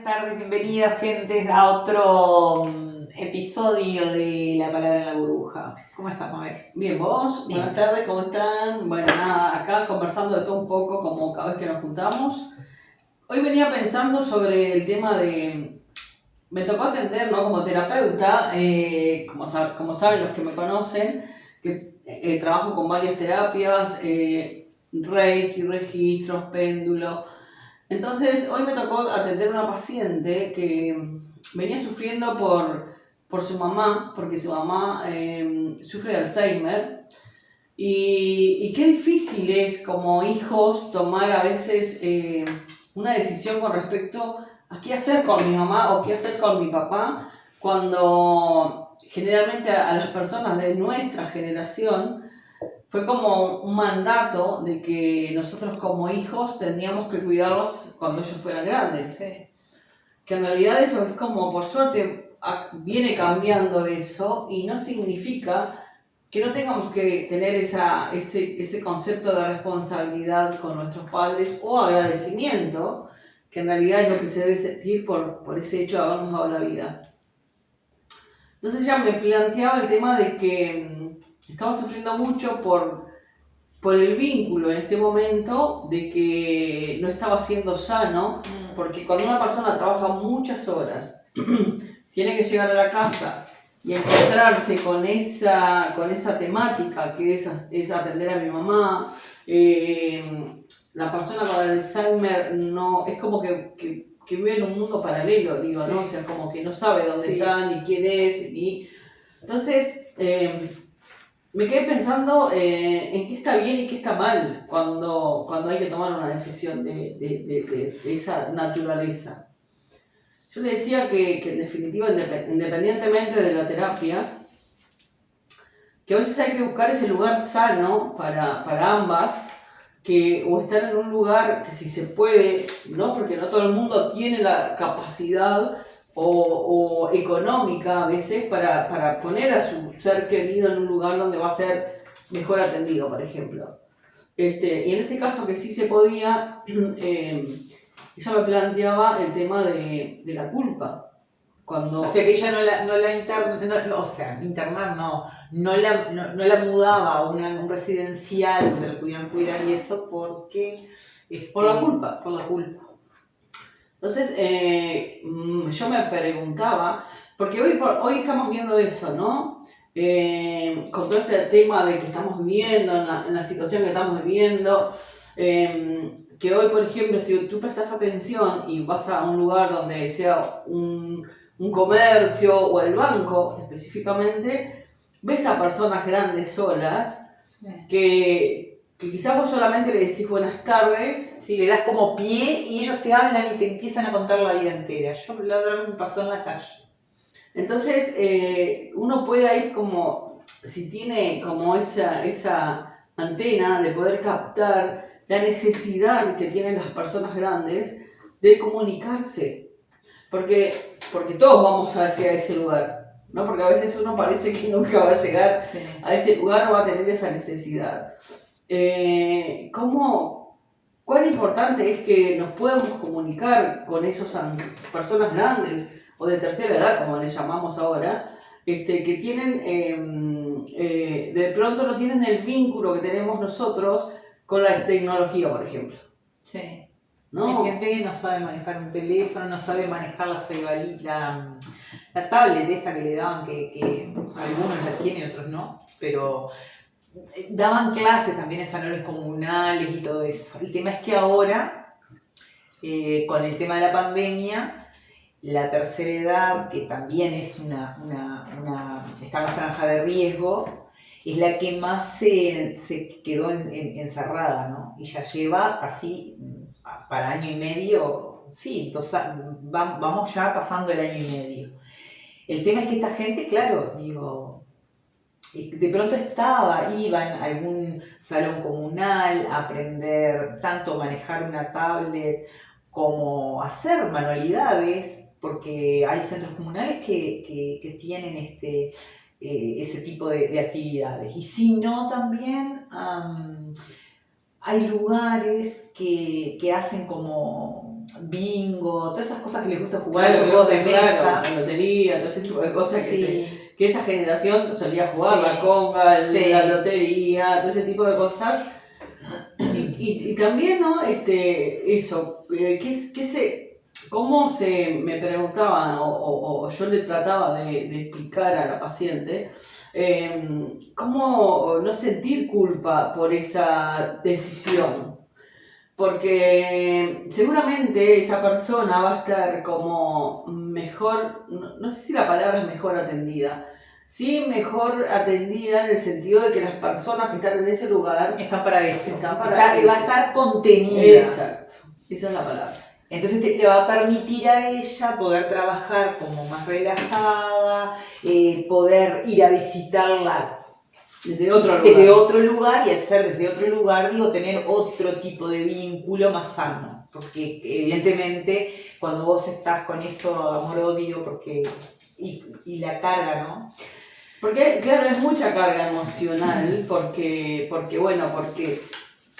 tardes, bienvenidos gente a otro episodio de La Palabra en la Burbuja. ¿Cómo estás, Mabel? Bien, ¿vos? Bien. Buenas tardes, ¿cómo están? Bueno, nada, acá conversando de todo un poco como cada vez que nos juntamos. Hoy venía pensando sobre el tema de... Me tocó atender, ¿no? Como terapeuta, como saben los que me conocen, que trabajo con varias terapias, Reiki, registros, péndulo. Entonces, hoy me tocó atender a una paciente que venía sufriendo por su mamá, porque su mamá sufre de Alzheimer. Y qué difícil es como hijos tomar a veces una decisión con respecto a qué hacer con mi mamá o qué hacer con mi papá, cuando generalmente a las personas de nuestra generación fue como un mandato de que nosotros como hijos teníamos que cuidarlos cuando ellos fueran grandes. Sí. Que en realidad eso es como, por suerte, viene cambiando eso y no significa que no tengamos que tener ese concepto de responsabilidad con nuestros padres o agradecimiento, que en realidad es lo que se debe sentir por ese hecho de habernos dado la vida. Entonces ella me planteaba el tema de que estaba sufriendo mucho por el vínculo en este momento, de que no estaba siendo sano, porque cuando una persona trabaja muchas horas, tiene que llegar a la casa y encontrarse con esa temática que es atender a mi mamá. La persona con Alzheimer no, es como que vive en un mundo paralelo, digo, ¿no? O sea, como que no sabe dónde está, ni quién es, ni... Entonces, me quedé pensando en qué está bien y qué está mal cuando hay que tomar una decisión de esa naturaleza. Yo le decía que en definitiva, independientemente de la terapia, que a veces hay que buscar ese lugar sano para ambas, o estar en un lugar que si se puede, ¿no? Porque no todo el mundo tiene la capacidad o económica a veces para poner a su ser querido en un lugar donde va a ser mejor atendido, por ejemplo. Y en este caso que sí se podía, ella me planteaba el tema de la culpa. O sea que ella no la mudaba a un residencial donde la pudieran cuidar y eso porque... Por la culpa. Por la culpa. Entonces, yo me preguntaba, porque hoy estamos viendo eso, ¿no? Con todo este tema de que estamos viviendo, en la situación que estamos viviendo, que hoy, por ejemplo, si tú prestas atención y vas a un lugar donde sea un comercio o el banco específicamente, ves a personas grandes solas que quizás vos solamente le decís buenas tardes. Sí, le das como pie y ellos te hablan y te empiezan a contar la vida entera. La otra vez me pasó en la calle. Entonces, uno puede ir como, si tiene como esa antena de poder captar la necesidad que tienen las personas grandes de comunicarse. Porque todos vamos hacia ese lugar, ¿no? Porque a veces uno parece que nunca va a llegar a ese lugar o va a tener esa necesidad. ¿Cuán importante es que nos podamos comunicar con esas personas grandes o de tercera edad, como les llamamos ahora, que tienen, de pronto no tienen el vínculo que tenemos nosotros con la tecnología, por ejemplo? Sí. ¿No? Hay gente que no sabe manejar un teléfono, no sabe manejar la tablet esta que le daban, que algunos la tienen, otros no, pero daban clases también en salones comunales y todo eso. El tema es que ahora, con el tema de la pandemia, la tercera edad, que también es está en la franja de riesgo, es la que más se quedó encerrada, ¿no? Y ya lleva casi para año y medio, sí, entonces vamos ya pasando el año y medio. El tema es que esta gente, claro, digo, de pronto iban a algún salón comunal a aprender tanto manejar una tablet como hacer manualidades, porque hay centros comunales que tienen ese tipo de actividades. Y si no, también hay lugares que hacen como bingo, todas esas cosas que les gusta jugar, Claro, juegos de mesa. la lotería, todo ese tipo de cosas Sí, que esa generación solía jugar, sí, la conga, sí. la lotería, todo ese tipo de cosas. Y también, ¿no? Eso, cómo me preguntaban o yo le trataba de explicar a la paciente cómo no sentir culpa por esa decisión. Porque seguramente esa persona va a estar como mejor, no sé si la palabra es mejor atendida, sí mejor atendida en el sentido de que las personas que están en ese lugar Están para eso. están para Va a eso. estar contenida. Exacto, esa es la palabra. Entonces le va a permitir a ella poder trabajar como más relajada, poder ir a visitarla desde otro lugar y hacer desde otro lugar, digo, tener otro tipo de vínculo más sano. Porque evidentemente cuando vos estás con eso amor-odio, porque y la carga, ¿no? Porque, claro, es mucha carga emocional, porque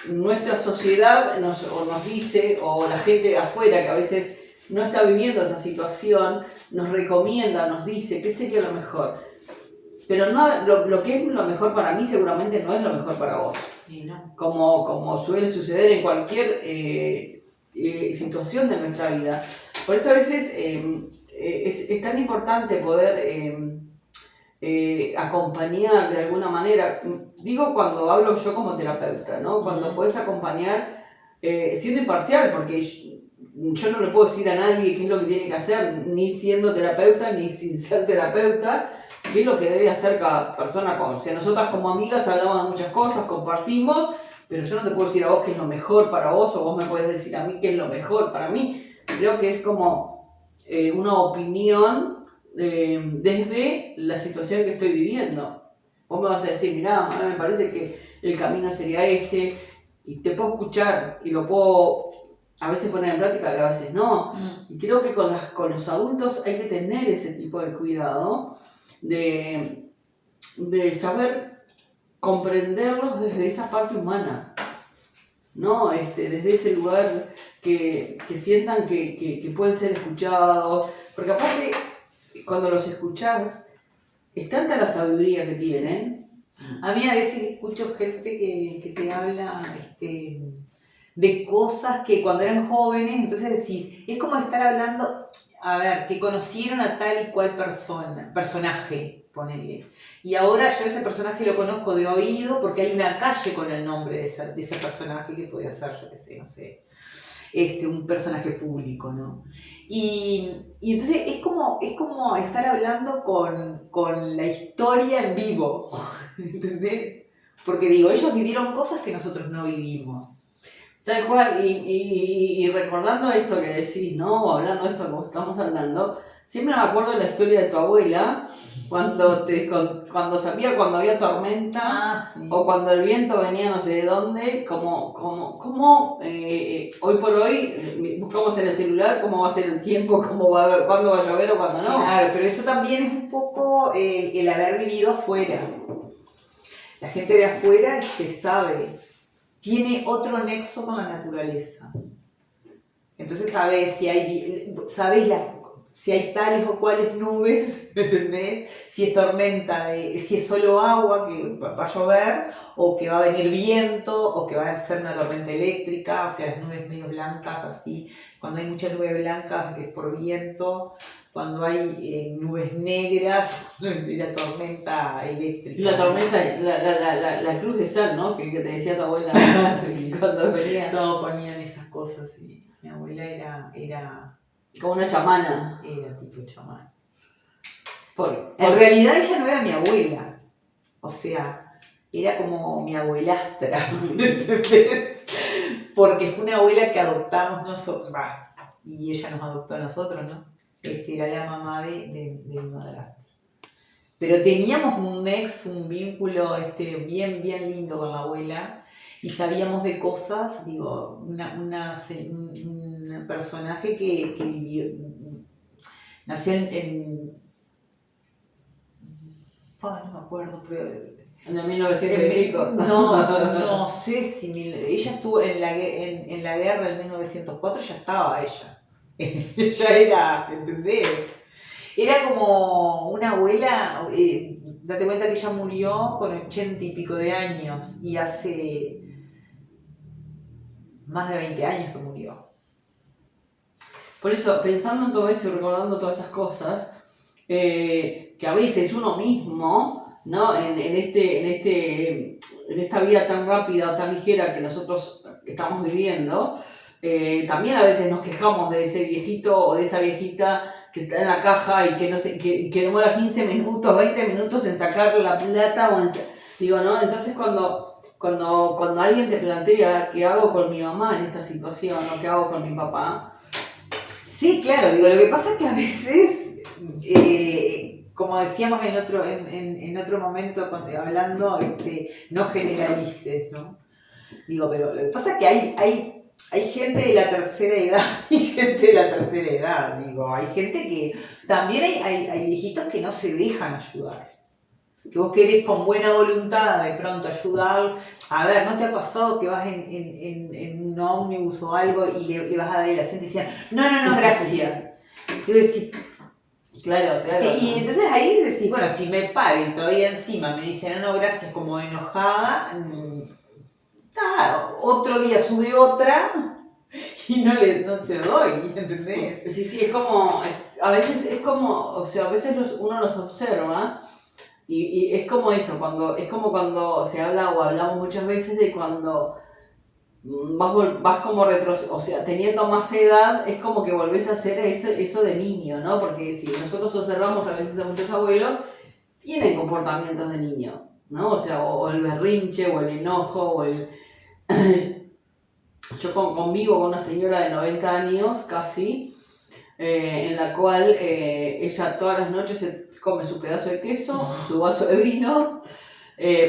nuestra sociedad nos dice, o la gente de afuera que a veces no está viviendo esa situación, nos recomienda, nos dice qué sería lo mejor. Pero no, lo que es lo mejor para mí seguramente no es lo mejor para vos. Y no. Como suele suceder en cualquier situación de nuestra vida. Por eso a veces es tan importante poder acompañar de alguna manera. Digo cuando hablo yo como terapeuta, ¿no? Cuando podés acompañar siendo imparcial, porque yo no le puedo decir a nadie qué es lo que tiene que hacer, ni siendo terapeuta, ni sin ser terapeuta, qué es lo que debe hacer cada persona. O sea, nosotras como amigas hablamos de muchas cosas, compartimos, pero yo no te puedo decir a vos qué es lo mejor para vos, o vos me puedes decir a mí qué es lo mejor para mí. Creo que es como una opinión desde la situación que estoy viviendo. Vos me vas a decir, mirá, me parece que el camino sería este, y te puedo escuchar, y lo puedo a veces poner en práctica, y a veces no. Y creo que con los adultos hay que tener ese tipo de cuidado, de saber comprenderlos desde esa parte humana, ¿no? Desde ese lugar que sientan que pueden ser escuchados, porque aparte, cuando los escuchás, es tanta la sabiduría que tienen. A mí a veces escucho gente que te habla de cosas que cuando eran jóvenes, entonces decís, es como estar hablando, a ver, que conocieron a tal y cual personaje, ponele. Y ahora yo ese personaje lo conozco de oído porque hay una calle con el nombre de ese personaje que podía ser, yo qué sé, no sé, un personaje público, ¿no? Y entonces es como estar hablando con la historia en vivo, ¿entendés? Porque digo, ellos vivieron cosas que nosotros no vivimos. Tal cual, y recordando esto que decís, ¿no? O hablando de esto que estamos hablando, siempre me acuerdo de la historia de tu abuela, cuando había tormenta, Sí. o cuando el viento venía no sé de dónde, como hoy por hoy buscamos en el celular cómo va a ser el tiempo, cuándo va a llover o cuándo no. Claro, pero eso también es un poco el haber vivido afuera. La gente de afuera sabe, tiene otro nexo con la naturaleza. Entonces sabes si hay tales o cuales nubes, ¿me entendés? Si es tormenta, si es solo agua que va a llover, o que va a venir viento, o que va a ser una tormenta eléctrica, o sea, las nubes medio blancas así. Cuando hay muchas nubes blancas es por viento, cuando hay nubes negras, la tormenta eléctrica. La tormenta, la cruz de sal, ¿no? Que te decía tu abuela sí. Cuando venía. Todos ponían esas cosas y mi abuela era como una chamana. Era tipo chamán. En realidad ella no era mi abuela. O sea, era como mi abuelastra. ¿Entendés? Porque fue una abuela que adoptamos nosotros. Y ella nos adoptó a nosotros, ¿no? Era la mamá de mi madrastra. Pero teníamos un vínculo bien lindo con la abuela. Y sabíamos de cosas, digo, un personaje que vivió, nació no me acuerdo, pero En el 1900 y pico. No sé si ella estuvo en la guerra del 1904, ya estaba ella. Ya era, ¿entendés? Era como una abuela, date cuenta que ella murió con 80 y pico de años y hace más de 20 años que murió. Por eso, pensando en todo eso y recordando todas esas cosas, que a veces uno mismo, ¿no? En esta vida tan rápida o tan ligera que nosotros estamos viviendo, también a veces nos quejamos de ese viejito o de esa viejita que está en la caja y que no sé, que demora 15 minutos, 20 minutos en sacar la plata digo, ¿no? Entonces cuando alguien te plantea qué hago con mi mamá en esta situación o qué hago con mi papá. Sí, claro, digo, lo que pasa es que a veces, como decíamos en otro momento hablando, no generalices, ¿no? Digo, pero lo que pasa es que hay gente de la tercera edad y gente de la tercera edad, digo, hay gente que también hay viejitos que no se dejan ayudar. Que vos querés con buena voluntad de pronto ayudar. A ver, ¿no te ha pasado que vas en un ómnibus o algo y le vas a dar el asiento y dicen, no, gracias? Y vos decís, claro. Y entonces ahí decís, bueno, si me paro y todavía encima me dicen, no, gracias, como enojada, otro día sube otra y no se lo doy, ¿entendés? Sí, es como, a veces es como, o sea, a veces uno los observa. Y es como eso, es como cuando se habla o hablamos muchas veces de cuando vas como o sea, teniendo más edad, es como que volvés a hacer eso de niño, ¿no? Porque si nosotros observamos a veces a muchos abuelos, tienen comportamientos de niño, ¿no? O sea, o el berrinche, o el enojo, o el... Yo convivo con una señora de 90 años, casi, en la cual ella todas las noches se come su pedazo de queso, su vaso de vino,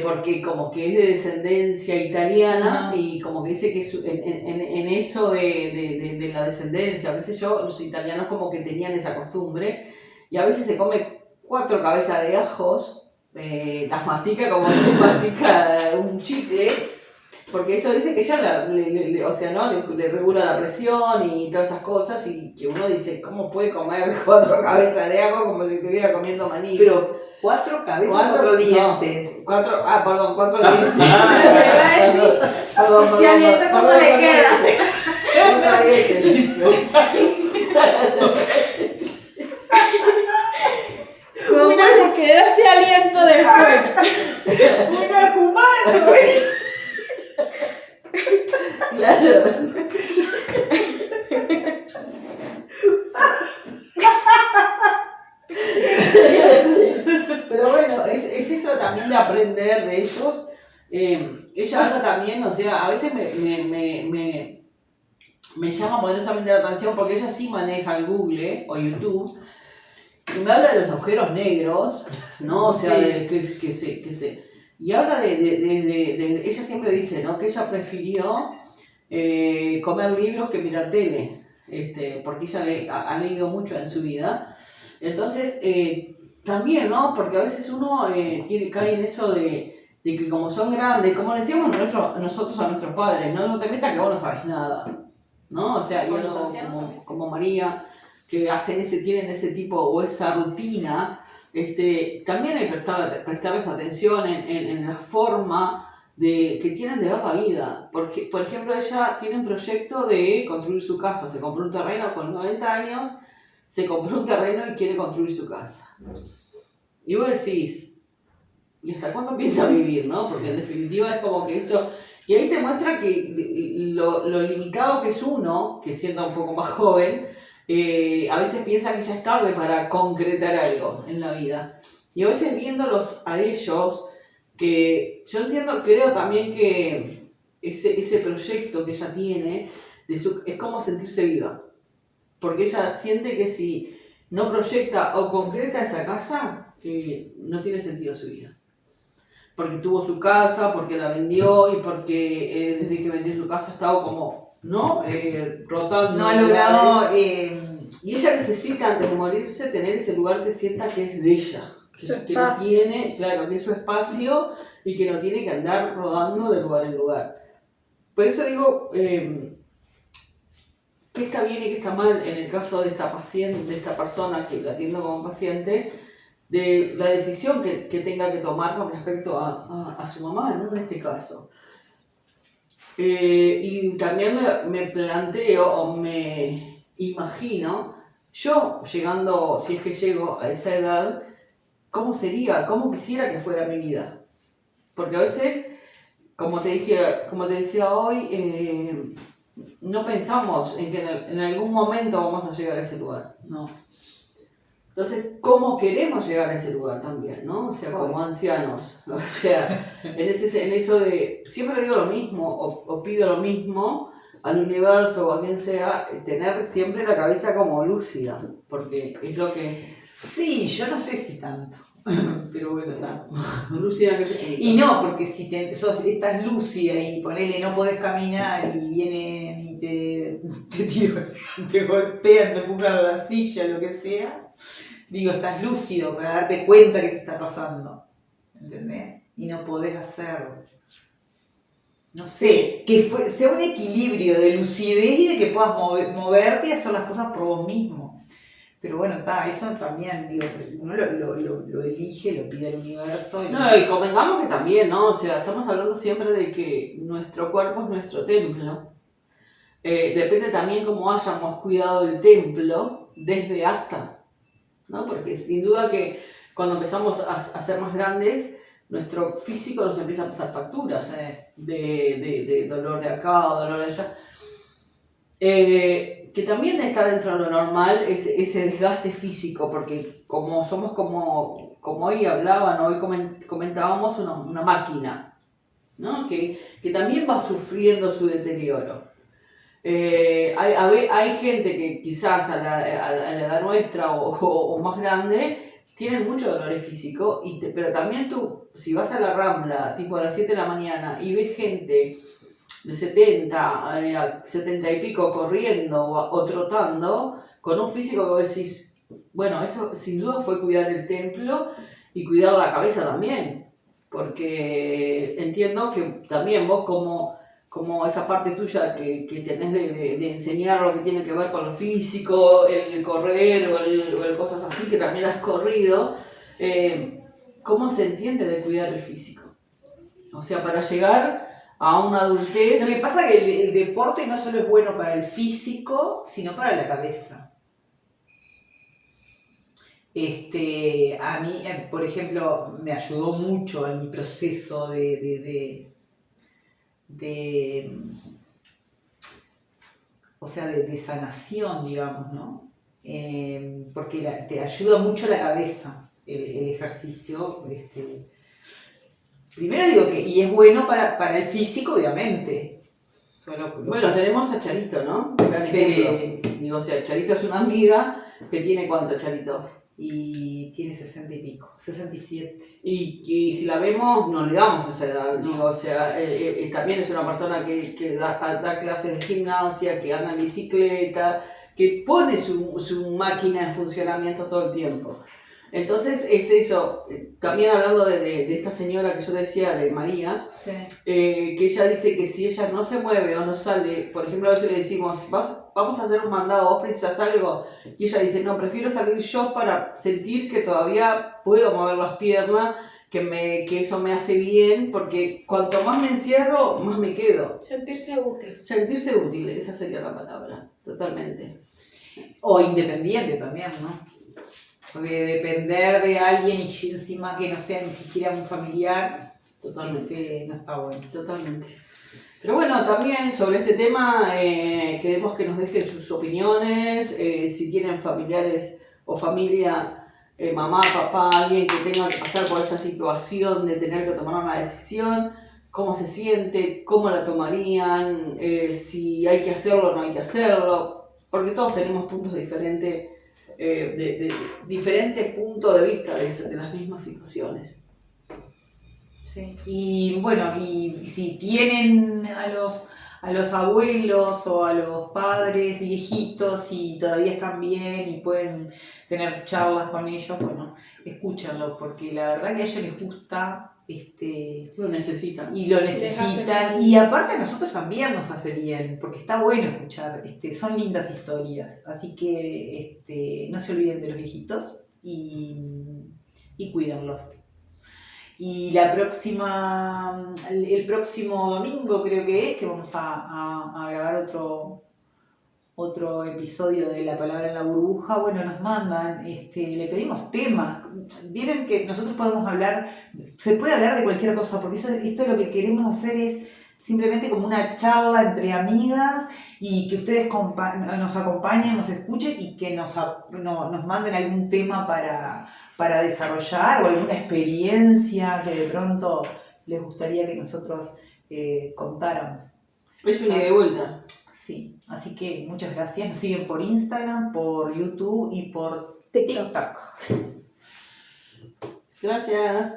porque como que es de descendencia italiana y como que dice que en eso de la descendencia, qué sé yo, los italianos como que tenían esa costumbre y a veces se come 4 cabezas de ajos, las mastica como se mastica un chicle, porque eso dice que ella o sea, ¿no? le regula la presión y todas esas cosas y que uno dice, ¿cómo puede comer 4 cabezas de ajo como si estuviera comiendo maní? Pero 4 cabezas, 4 dientes. 4 dientes. Si aliento, ¿cómo le queda? 4 dientes. ¿Cómo le queda ese aliento después? Una es humano, güey. Claro. Pero bueno, es eso también de aprender de ellos. Ella habla también, o sea, a veces me llama poderosamente la atención porque ella sí maneja el Google o YouTube y me habla de los agujeros negros, ¿no? O sea, sí. Y habla de ella siempre dice, ¿no? Que ella prefirió comer libros que mirar tele, porque ella ha leído mucho en su vida. Entonces, también, ¿no? Porque a veces uno cae en eso de que como son grandes, como le decíamos nosotros a nuestros padres, no te metas que vos no sabes nada, ¿no? O sea, y a los ancianos como María, que tienen ese tipo o esa rutina, también hay que prestarles atención en la forma que tienen de ver la vida. Porque, por ejemplo, ella tiene un proyecto de construir su casa, se compró un terreno con 90 años, se compró un terreno y quiere construir su casa. Y vos decís, ¿y hasta cuándo piensa vivir, no? Porque en definitiva es como que eso... Y ahí te muestra que lo limitado que es uno, que siendo un poco más joven, a veces piensa que ya es tarde para concretar algo en la vida. Y a veces viéndolos a ellos, que yo creo también que ese proyecto que ella tiene, es como sentirse viva. Porque ella siente que si no proyecta o concreta esa casa, no tiene sentido su vida. Porque tuvo su casa, porque la vendió y porque desde que vendió su casa ha estado como, ¿no? Rotando. No ha logrado... Y ella necesita, antes de morirse, tener ese lugar que sienta que es de ella. Que tiene, claro, que es su espacio y que no tiene que andar rodando de lugar en lugar. Por eso digo, ¿qué está bien y qué está mal en el caso de esta paciente, de esta persona que la atiendo como paciente, de la decisión que tenga que tomar con respecto a su mamá, ¿no? En este caso? Y también me planteo o me imagino, yo llegando, si es que llego a esa edad, ¿cómo sería? ¿Cómo quisiera que fuera mi vida? Porque a veces, como te decía hoy, no pensamos en que en algún momento vamos a llegar a ese lugar. No. Entonces, ¿cómo queremos llegar a ese lugar también, no? O sea, como ancianos. O sea, en eso de, siempre digo lo mismo, o pido lo mismo al universo o a quien sea, tener siempre la cabeza como lúcida, porque es lo que... Sí, yo no sé si tanto, pero bueno, está. Lúcida que se... Y no, porque si estás lúcida y ponele no podés caminar y vienen y te golpean, te empujan a la silla, lo que sea, digo, estás lúcido para darte cuenta que te está pasando, ¿entendés? Y no podés hacer, no sé, que sea un equilibrio de lucidez y de que puedas moverte y hacer las cosas por vos mismo. Pero bueno, eso también, digo, uno lo elige, lo pide al universo. No, y convengamos que también, ¿no? O sea, estamos hablando siempre de que nuestro cuerpo es nuestro templo. Depende también cómo hayamos cuidado el templo desde hasta, ¿no? Porque sin duda que cuando empezamos a ser más grandes, nuestro físico nos empieza a pasar facturas de dolor de acá o dolor de allá. Que también está dentro de lo normal ese desgaste físico, porque como somos como hoy hablaban, hoy comentábamos una máquina, ¿no? Que también va sufriendo su deterioro. Hay gente que quizás a la edad nuestra o más grande tienen mucho dolor físico, pero también tú, si vas a la Rambla, tipo a las 7 de la mañana, y ves gente de 70 y pico corriendo o trotando, con un físico que vos decís, bueno, eso sin duda fue cuidar el templo y cuidar la cabeza también, porque entiendo que también vos como esa parte tuya que tenés de enseñar lo que tiene que ver con lo físico, el correr o el cosas así, que también has corrido, ¿cómo se entiende de cuidar el físico? O sea, para llegar a una adultez... Lo que pasa es que el deporte no solo es bueno para el físico, sino para la cabeza. A mí, por ejemplo, me ayudó mucho en mi proceso de sanación, digamos, ¿no? Porque te ayuda mucho la cabeza el ejercicio. Primero digo que, y es bueno para el físico, obviamente. Bueno, tenemos a Charito, ¿no? Sí. Digo, o sea, Charito es una amiga que tiene ¿cuánto, Charito? Y tiene 60 y pico, 67. Y si la vemos, no le damos esa edad. No. Digo, o sea, también es una persona que da clases de gimnasia, que anda en bicicleta, que pone su máquina en funcionamiento todo el tiempo. Entonces es eso, también hablando de esta señora que yo decía, de María, sí. Que ella dice que si ella no se mueve o no sale, por ejemplo a veces le decimos, vamos a hacer un mandado, vos precisas algo, y ella dice, no, prefiero salir yo para sentir que todavía puedo mover las piernas, que eso me hace bien, porque cuanto más me encierro, más me quedo. Sentirse útil. Sentirse útil, esa sería la palabra, totalmente. O independiente también, ¿no? Porque depender de alguien y encima que no sea ni siquiera un familiar, totalmente, no está bueno. Totalmente. Pero bueno, también sobre este tema queremos que nos dejen sus opiniones, si tienen familiares o familia, mamá, papá, alguien que tenga que pasar por esa situación de tener que tomar una decisión, cómo se siente, cómo la tomarían, si hay que hacerlo o no hay que hacerlo, porque todos tenemos puntos diferentes. De diferentes puntos de vista de las mismas situaciones. Sí. Y bueno, y si tienen a los abuelos o a los padres viejitos y todavía están bien y pueden tener charlas con ellos, bueno, escúchanlos, porque la verdad que a ellos les gusta Lo necesitan. y lo hace necesitan. bien. Y aparte a nosotros también nos hace bien, porque está bueno escuchar, son lindas historias. Así que no se olviden de los viejitos y cuídenlos. Y el próximo domingo creo que vamos a grabar otro episodio de La Palabra en la Burbuja. Bueno, nos mandan, le pedimos temas. Vieron que nosotros podemos hablar, se puede hablar de cualquier cosa, porque esto lo que queremos hacer es simplemente como una charla entre amigas y que ustedes nos acompañen, nos escuchen y que nos manden algún tema para desarrollar o alguna experiencia que de pronto les gustaría que nosotros contáramos. Es una ida y vuelta. Sí, así que muchas gracias. Nos siguen por Instagram, por YouTube y por TikTok. TikTok. Gracias.